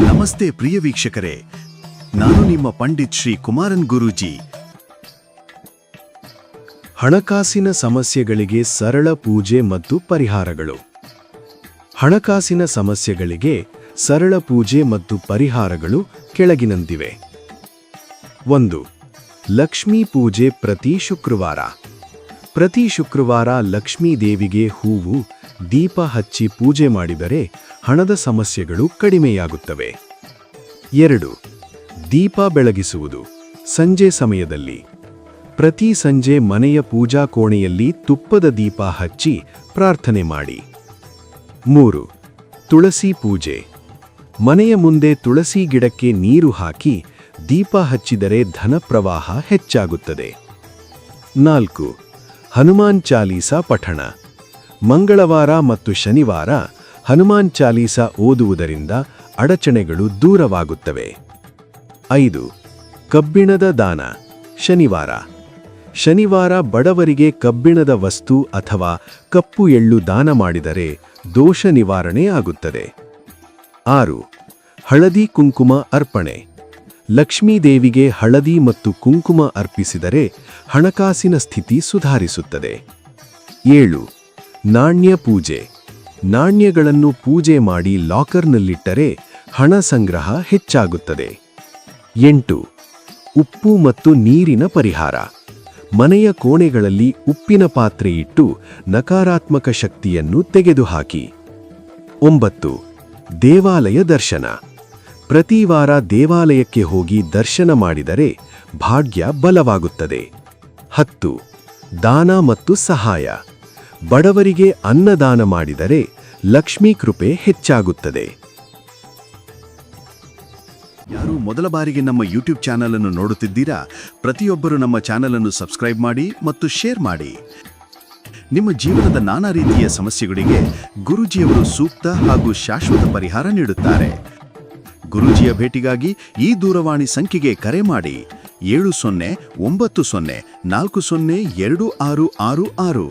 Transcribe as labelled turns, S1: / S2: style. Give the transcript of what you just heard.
S1: ನಮಸ್ತೆ ಪ್ರಿಯ ವೀಕ್ಷಕರೇ, ನಾನು ನಿಮ್ಮ ಪಂಡಿತ್ ಶ್ರೀ ಕುಮಾರನ್ ಗುರೂಜಿ.
S2: ಹಣಕಾಸಿನ ಸಮಸ್ಯೆಗಳಿಗೆ ಸರಳ ಪೂಜೆ ಮತ್ತು ಪರಿಹಾರಗಳು. ಹಣಕಾಸಿನ ಸಮಸ್ಯೆಗಳಿಗೆ ಸರಳ ಪೂಜೆ ಮತ್ತು ಪರಿಹಾರಗಳು ಕೆಳಗಿನಂತಿವೆ. 1. ಲಕ್ಷ್ಮೀ ಪೂಜೆ ಪ್ರತಿ ಶುಕ್ರವಾರ. ಪ್ರತಿ ಶುಕ್ರವಾರ ಲಕ್ಷ್ಮೀ ದೇವಿಗೆ ಹೂವು, ದೀಪ ಹಚ್ಚಿ ಪೂಜೆ ಮಾಡಿದರೆ ಹಣದ ಸಮಸ್ಯೆಗಳು ಕಡಿಮೆಯಾಗುತ್ತವೆ. 2. ದೀಪ ಬೆಳಗಿಸುವುದು ಸಂಜೆ ಸಮಯದಲ್ಲಿ. ಪ್ರತಿ ಸಂಜೆ ಮನೆಯ ಪೂಜಾ ಕೋಣೆಯಲ್ಲಿ ತುಪ್ಪದ ದೀಪ ಹಚ್ಚಿ ಪ್ರಾರ್ಥನೆ ಮಾಡಿ. 3. ತುಳಸಿ ಪೂಜೆ. ಮನೆಯ ಮುಂದೆ ತುಳಸಿ ಗಿಡಕ್ಕೆ ನೀರು ಹಾಕಿ ದೀಪ ಹಚ್ಚಿದರೆ ಧನ ಪ್ರವಾಹ ಹೆಚ್ಚಾಗುತ್ತದೆ. 4. ಹನುಮಾನ್ ಚಾಲೀಸಾ ಪಠಣ. ಮಂಗಳವಾರ ಮತ್ತು ಶನಿವಾರ ಹನುಮಾನ್ ಚಾಲೀಸಾ ಓದುವುದರಿಂದ ಅಡಚಣೆಗಳು ದೂರವಾಗುತ್ತವೆ. 5. ಕಬ್ಬಿಣದ ದಾನ. ಶನಿವಾರ ಬಡವರಿಗೆ ಕಬ್ಬಿಣದ ವಸ್ತು ಅಥವಾ ಕಪ್ಪು ಎಳ್ಳು ದಾನ ಮಾಡಿದರೆ ದೋಷ ನಿವಾರಣೆ ಆಗುತ್ತದೆ. 6. ಹಳದಿ ಕುಂಕುಮ ಅರ್ಪಣೆ. ಲಕ್ಷ್ಮೀದೇವಿಗೆ ಹಳದಿ ಮತ್ತು ಕುಂಕುಮ ಅರ್ಪಿಸಿದರೆ ಹಣಕಾಸಿನ ಸ್ಥಿತಿ ಸುಧಾರಿಸುತ್ತದೆ. 7. ನಾಣ್ಯ ಪೂಜೆ. ನಾಣ್ಯಗಳನ್ನು ಪೂಜೆ ಮಾಡಿ ಲಾಕರ್ನಲ್ಲಿಟ್ಟರೆ ಹಣ ಸಂಗ್ರಹ ಹೆಚ್ಚಾಗುತ್ತದೆ. 8. ಉಪ್ಪು ಮತ್ತು ನೀರಿನ ಪರಿಹಾರ. ಮನೆಯ ಕೋಣೆಗಳಲ್ಲಿ ಉಪ್ಪಿನ ಪಾತ್ರೆ ಇಟ್ಟು ನಕಾರಾತ್ಮಕ ಶಕ್ತಿಯನ್ನು ತೆಗೆದುಹಾಕಿ. 9. ದೇವಾಲಯ ದರ್ಶನ. ಪ್ರತಿ ವಾರ ದೇವಾಲಯಕ್ಕೆ ಹೋಗಿ ದರ್ಶನ ಮಾಡಿದರೆ ಭಾಗ್ಯ ಬಲವಾಗುತ್ತದೆ. 10. ದಾನ ಮತ್ತು ಸಹಾಯ. ಬಡವರಿಗೆ ಅನ್ನದಾನ ಮಾಡಿದರೆ ಲಕ್ಷ್ಮೀ ಕೃಪೆ ಹೆಚ್ಚಾಗುತ್ತದೆ.
S1: ಯಾರು ಮೊದಲ ಬಾರಿಗೆ ನಮ್ಮ ಯೂಟ್ಯೂಬ್ ಚಾನಲ್ ಅನ್ನು ನೋಡುತ್ತಿದ್ದೀರಾ, ಪ್ರತಿಯೊಬ್ಬರು ನಮ್ಮ ಚಾನಲ್ ಅನ್ನು ಸಬ್ಸ್ಕ್ರೈಬ್ ಮಾಡಿ ಮತ್ತು ಶೇರ್ ಮಾಡಿ. ನಿಮ್ಮ ಜೀವನದ ನಾನಾ ರೀತಿಯ ಸಮಸ್ಯೆಗಳಿಗೆ ಗುರೂಜಿಯವರು ಸೂಕ್ತ ಹಾಗೂ ಶಾಶ್ವತ ಪರಿಹಾರ ನೀಡುತ್ತಾರೆ. ಗುರೂಜಿಯ ಭೇಟಿಗಾಗಿ ಈ ದೂರವಾಣಿ ಸಂಖ್ಯೆಗೆ ಕರೆ ಮಾಡಿ 7090402666.